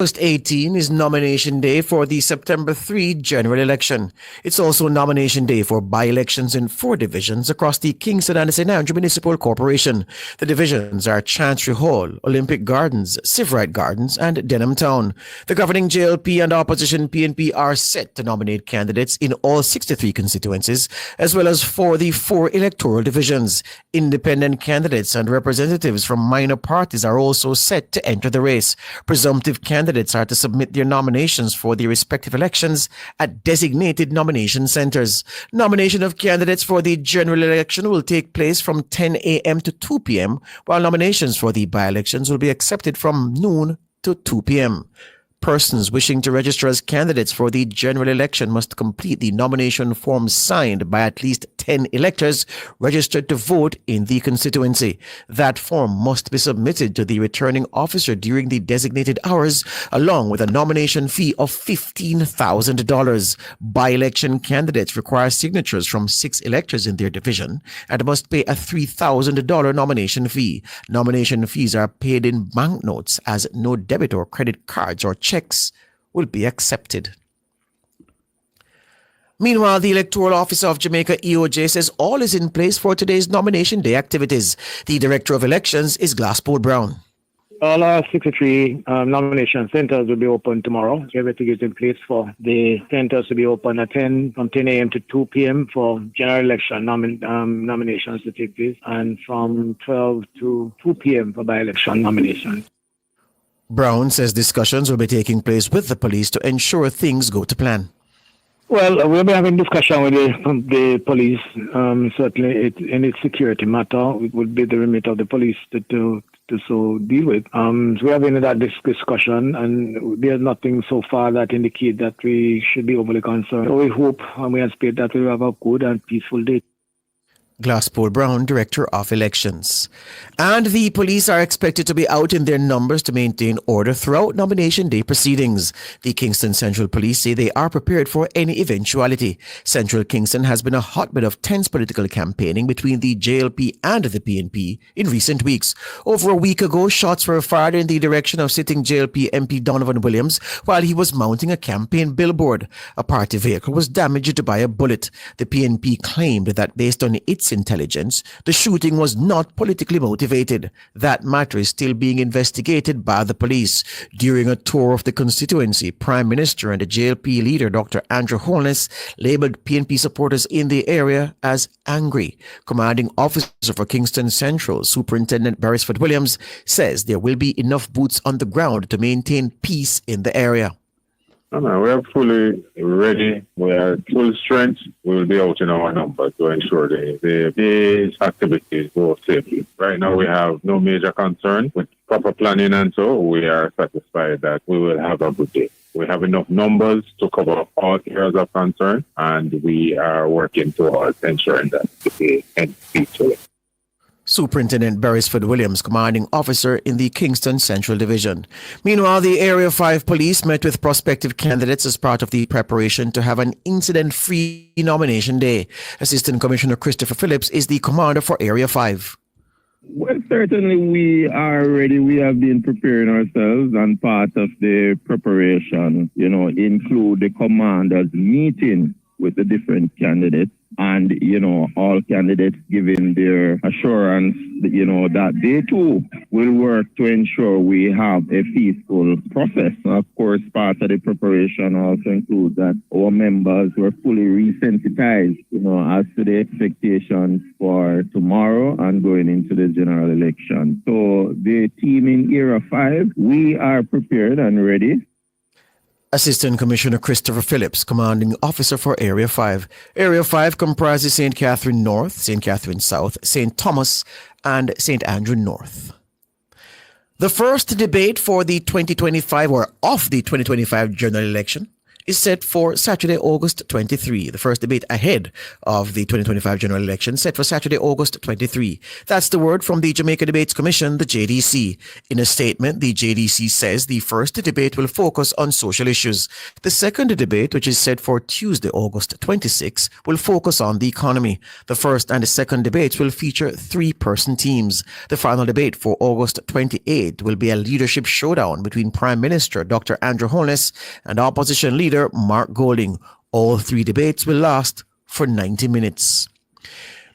August 18 is nomination day for the September 3 general election. It's also nomination day for by-elections in 4 divisions across the Kingston and St. Andrew Municipal Corporation. The divisions are Chancery Hall, Olympic Gardens, Sivrite Gardens, and Denham Town. The governing JLP and opposition PNP are set to nominate candidates in all 63 constituencies, as well as for the 4 electoral divisions. Independent candidates and representatives from minor parties are also set to enter the race. Presumptive candidates are to submit their nominations for the respective elections at designated nomination centers. Nomination of candidates for the general election will take place from 10 a.m. to 2 p.m., while nominations for the by-elections will be accepted from noon to 2 p.m. Persons wishing to register as candidates for the general election must complete the nomination form signed by at least 10 electors registered to vote in the constituency. That form must be submitted to the returning officer during the designated hours, along with a nomination fee of $15,000. By-election candidates require signatures from 6 electors in their division and must pay a $3,000 nomination fee. Nomination fees are paid in banknotes, as no debit or credit cards or checks will be accepted. Meanwhile, the Electoral Office of Jamaica EOJ says all is in place for today's nomination day activities. The Director of Elections is Glasspool Brown. All our 63 nomination centers will be open tomorrow. Everything is in place for the centers to be open from 10 a.m. to 2 p.m. for general election nominations to take place, and from 12 to 2 p.m. for by-election nominations. Brown says discussions will be taking place with the police to ensure things go to plan. Well, we'll be having discussion with the police. Certainly, any security matter, it would be the remit of the police to so deal with. So we're having that discussion, and there's nothing so far that indicates that we should be overly concerned. So we hope and we anticipate that we will have a good and peaceful day. Glasspool Brown, Director of Elections. And the police are expected to be out in their numbers to maintain order throughout nomination day proceedings. The Kingston Central Police say they are prepared for any eventuality. Central Kingston has been a hotbed of tense political campaigning between the JLP and the PNP in recent weeks. Over a week ago, shots were fired in the direction of sitting JLP MP Donovan Williams while he was mounting a campaign billboard. A party vehicle was damaged by a bullet. The PNP claimed that based on its intelligence, the shooting was not politically motivated. That matter is still being investigated by the police. During a tour of the constituency, Prime Minister and the JLP leader, Dr. Andrew Holness, labeled PNP supporters in the area as angry. Commanding Officer for Kingston Central, Superintendent Beresford Williams, says there will be enough boots on the ground to maintain peace in the area. No, we are fully ready. We are at full strength. We will be out in our number to ensure the activities go safely. Right now, we have no major concern with proper planning, and so we are satisfied that we will have a good day. We have enough numbers to cover all areas of concern, and we are working towards ensuring that the end peacefully. Superintendent Beresford Williams, commanding officer in the Kingston Central Division. Meanwhile, the Area 5 police met with prospective candidates as part of the preparation to have an incident-free nomination day. Assistant Commissioner Christopher Phillips is the commander for Area 5. Well, certainly we are ready. We have been preparing ourselves, and part of the preparation, include the commanders meeting with the different candidates, and, all candidates giving their assurance, that they too will work to ensure we have a peaceful process. Of course, part of the preparation also includes that our members were fully resensitized, as to the expectations for tomorrow and going into the general election. So the team in Area 5, we are prepared and ready. Assistant Commissioner Christopher Phillips, commanding officer for Area 5. Area 5 comprises St. Catherine North, St. Catherine South, St. Thomas, and St. Andrew North. The first debate for the 2025 general election is set for Saturday, August 23. The first debate ahead of the 2025 general election set for Saturday, August 23. That's the word from the Jamaica Debates Commission, the JDC. In a statement, the JDC says the first debate will focus on social issues. The second debate, which is set for Tuesday, August 26, will focus on the economy. The first and the second debates will feature three-person teams. The final debate for August 28 will be a leadership showdown between Prime Minister Dr. Andrew Holness and Opposition Leader Mark Golding. All three debates will last for 90 minutes.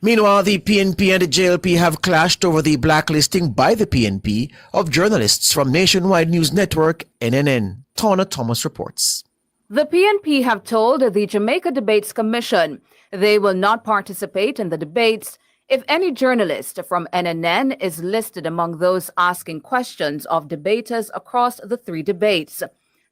Meanwhile, the PNP and the JLP have clashed over the blacklisting by the PNP of journalists from Nationwide News Network, NNN. Tawna Thomas reports. The PNP have told the Jamaica Debates Commission they will not participate in the debates if any journalist from NNN is listed among those asking questions of debaters across the three debates.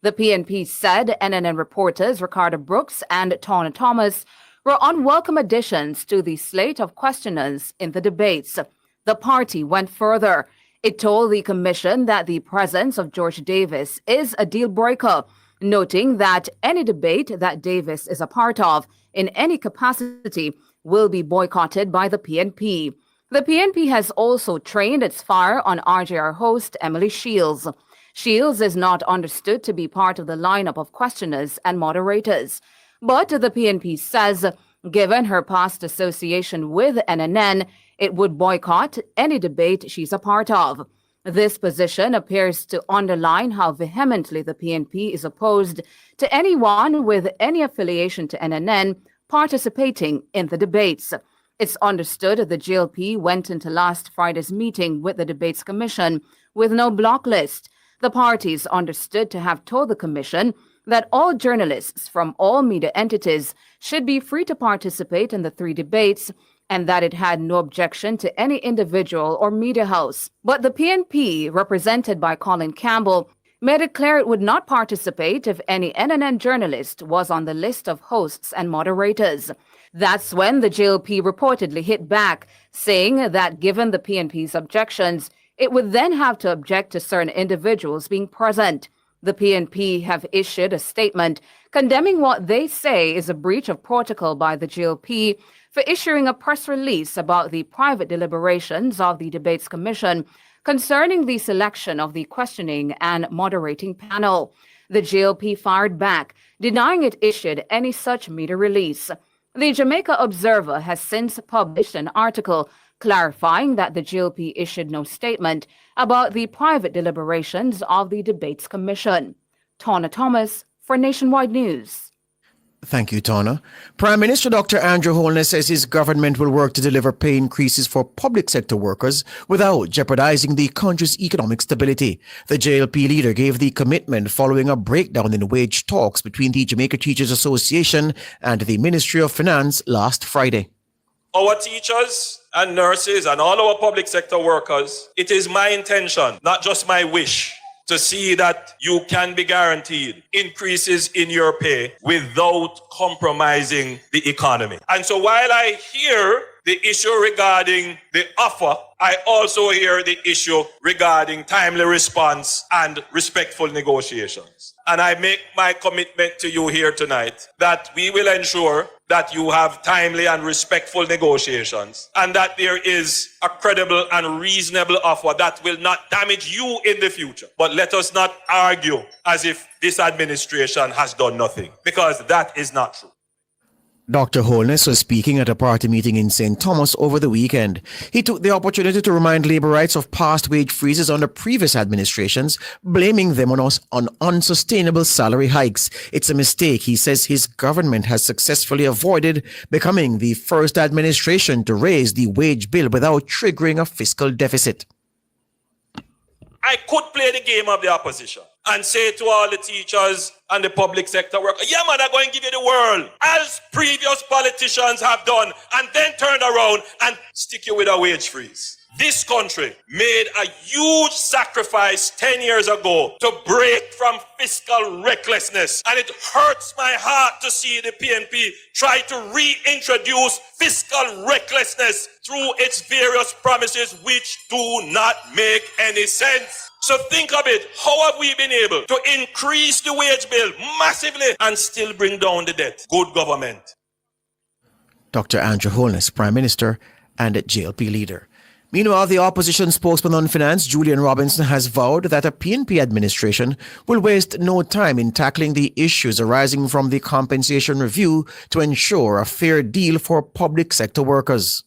The PNP said NNN reporters Ricardo Brooks and Tawna Thomas were unwelcome additions to the slate of questioners in the debates. The party went further. It told the commission that the presence of George Davis is a deal breaker, noting that any debate that Davis is a part of in any capacity will be boycotted by the PNP. The PNP has also trained its fire on RJR host Emily Shields. Shields is not understood to be part of the lineup of questioners and moderators. But the PNP says, given her past association with NNN, it would boycott any debate she's a part of. This position appears to underline how vehemently the PNP is opposed to anyone with any affiliation to NNN participating in the debates. It's understood the JLP went into last Friday's meeting with the Debates Commission with no block list. The parties understood to have told the Commission that all journalists from all media entities should be free to participate in the three debates and that it had no objection to any individual or media house. But the PNP, represented by Colin Campbell, made it clear it would not participate if any NNN journalist was on the list of hosts and moderators. That's when the JLP reportedly hit back, saying that given the PNP's objections, it would then have to object to certain individuals being present. The PNP have issued a statement condemning what they say is a breach of protocol by the JLP for issuing a press release about the private deliberations of the Debates Commission concerning the selection of the questioning and moderating panel. The JLP fired back, denying it issued any such media release. The Jamaica Observer has since published an article clarifying that the JLP issued no statement about the private deliberations of the Debates Commission. Tawna Thomas for Nationwide News. Thank you, Tawna. Prime Minister Dr. Andrew Holness says his government will work to deliver pay increases for public sector workers without jeopardizing the country's economic stability. The JLP leader gave the commitment following a breakdown in wage talks between the Jamaica Teachers Association and the Ministry of Finance last Friday. Our teachers and nurses and all our public sector workers, it is my intention, not just my wish, to see that you can be guaranteed increases in your pay without compromising the economy. And so while I hear the issue regarding the offer, I also hear the issue regarding timely response and respectful negotiations. And I make my commitment to you here tonight that we will ensure that you have timely and respectful negotiations and that there is a credible and reasonable offer that will not damage you in the future. But let us not argue as if this administration has done nothing, because that is not true. Dr. Holness was speaking at a party meeting in St. Thomas over the weekend. He took the opportunity to remind labor rights of past wage freezes under previous administrations, blaming them on unsustainable salary hikes. It's a mistake he says his government has successfully avoided, becoming the first administration to raise the wage bill without triggering a fiscal deficit. I could play the game of the opposition and say to all the teachers and the public sector workers, yeah man, I'm going to give you the world, as previous politicians have done, and then turn around and stick you with a wage freeze. This country made a huge sacrifice 10 years ago to break from fiscal recklessness. And it hurts my heart to see the PNP try to reintroduce fiscal recklessness through its various promises which do not make any sense. So think of it. How have we been able to increase the wage bill massively and still bring down the debt? Good government. Dr. Andrew Holness, Prime Minister and JLP leader. Meanwhile, the opposition spokesman on finance, Julian Robinson, has vowed that a PNP administration will waste no time in tackling the issues arising from the compensation review to ensure a fair deal for public sector workers.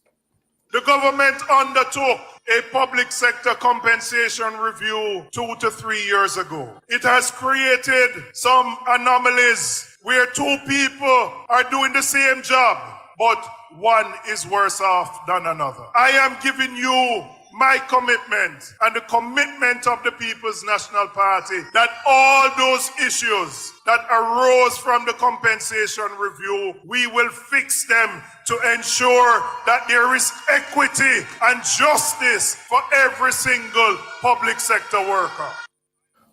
The government undertook a public sector compensation review 2 to 3 years ago. It has created some anomalies where two people are doing the same job, but one is worse off than another. I am giving you my commitment and the commitment of the People's National Party that all those issues that arose from the compensation review, we will fix them to ensure that there is equity and justice for every single public sector worker.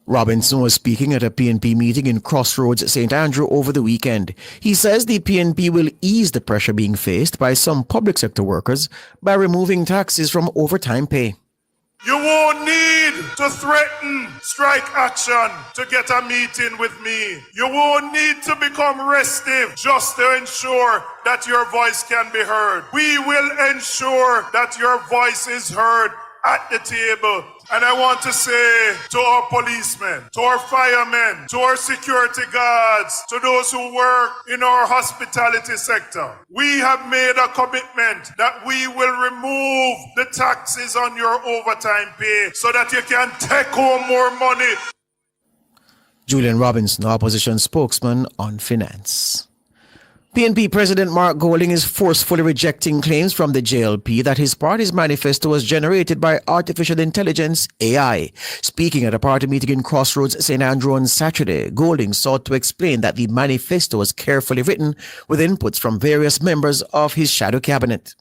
Robinson was speaking at a PNP meeting in Crossroads, St. Andrew over the weekend. He says the PNP will ease the pressure being faced by some public sector workers by removing taxes from overtime pay. You won't need to threaten strike action to get a meeting with me. You won't need to become restive just to ensure that your voice can be heard. We will ensure that your voice is heard at the table. And I want to say to our policemen, to our firemen, to our security guards, to those who work in our hospitality sector, we have made a commitment that we will remove the taxes on your overtime pay so that you can take home more money. Julian Robinson, opposition spokesman on finance. PNP President Mark Golding is forcefully rejecting claims from the JLP that his party's manifesto was generated by artificial intelligence, AI. Speaking at a party meeting in Crossroads, St. Andrew on Saturday, Golding sought to explain that the manifesto was carefully written with inputs from various members of his shadow cabinet.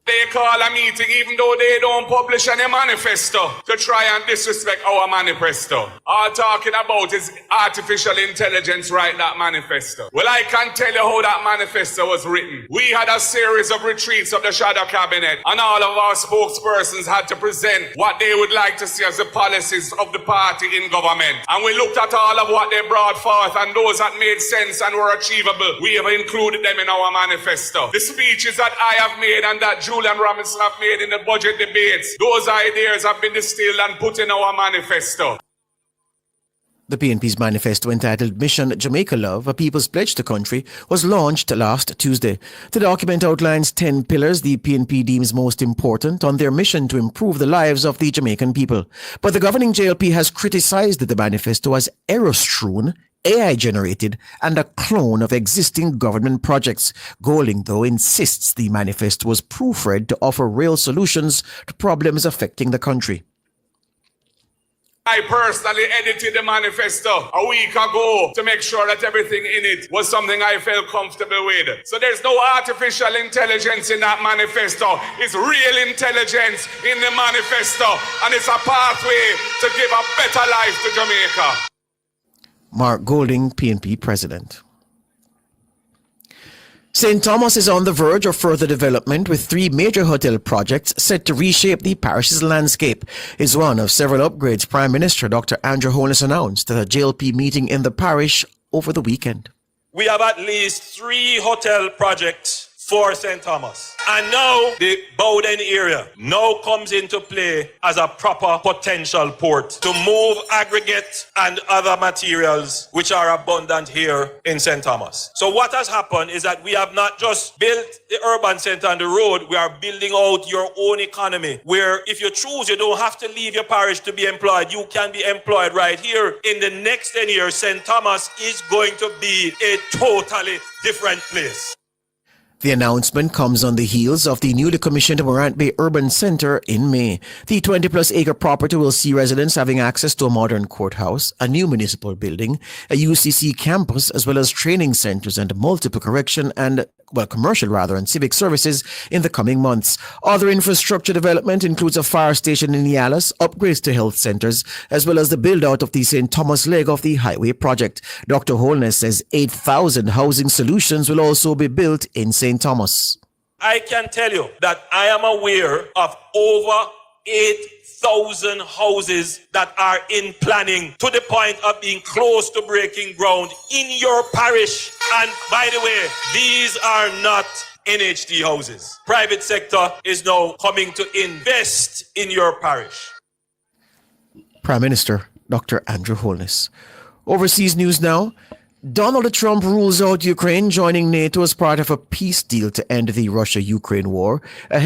They call a meeting even though they don't publish any manifesto to try and disrespect our manifesto. All talking about is artificial intelligence write that manifesto. Well, I can tell you how that manifesto was written. We had a series of retreats of the shadow cabinet and all of our spokespersons had to present what they would like to see as the policies of the party in government. And we looked at all of what they brought forth and those that made sense and were achievable. We have included them in our manifesto. The speeches that I have made and that Julian Robinson have made in the budget debates, those ideas have been distilled and put in our manifesto. The PNP's manifesto entitled Mission Jamaica Love, a People's Pledge to Country, was launched last Tuesday. The document outlines 10 pillars the PNP deems most important on their mission to improve the lives of the Jamaican people. But the governing JLP has criticized the manifesto as error-strewn, AI-generated, and a clone of existing government projects. Golding, though, insists the manifesto was proofread to offer real solutions to problems affecting the country. I personally edited the manifesto a week ago to make sure that everything in it was something I felt comfortable with. So there's no artificial intelligence in that manifesto. It's real intelligence in the manifesto, and it's a pathway to give a better life to Jamaica. Mark Golding, PNP President. St. Thomas is on the verge of further development with 3 major hotel projects set to reshape the parish's landscape. Is one of several upgrades Prime Minister Dr. Andrew Holness announced at a JLP meeting in the parish over the weekend. We have at least 3 hotel projects for St. Thomas. And now the Bowden area now comes into play as a proper potential port to move aggregate and other materials which are abundant here in St. Thomas. So what has happened is that we have not just built the urban center and the road, we are building out your own economy where if you choose, you don't have to leave your parish to be employed. You can be employed right here. In the next 10 years, St. Thomas is going to be a totally different place. The announcement comes on the heels of the newly commissioned Morant Bay Urban Centre in May. The 20-plus acre property will see residents having access to a modern courthouse, a new municipal building, a UCC campus, as well as training centres and multiple commercial and civic services in the coming months. Other infrastructure development includes a fire station in Yalas, upgrades to health centres, as well as the build-out of the St. Thomas leg of the highway project. Dr. Holness says 8,000 housing solutions will also be built in St. Thomas. I can tell you that I am aware of over 8,000 houses that are in planning to the point of being close to breaking ground in your parish. And by the way, these are not NHD houses. Private sector is now coming to invest in your parish. Prime Minister Dr. Andrew Holness. Overseas news now. Donald Trump rules out Ukraine joining NATO as part of a peace deal to end the Russia-Ukraine war.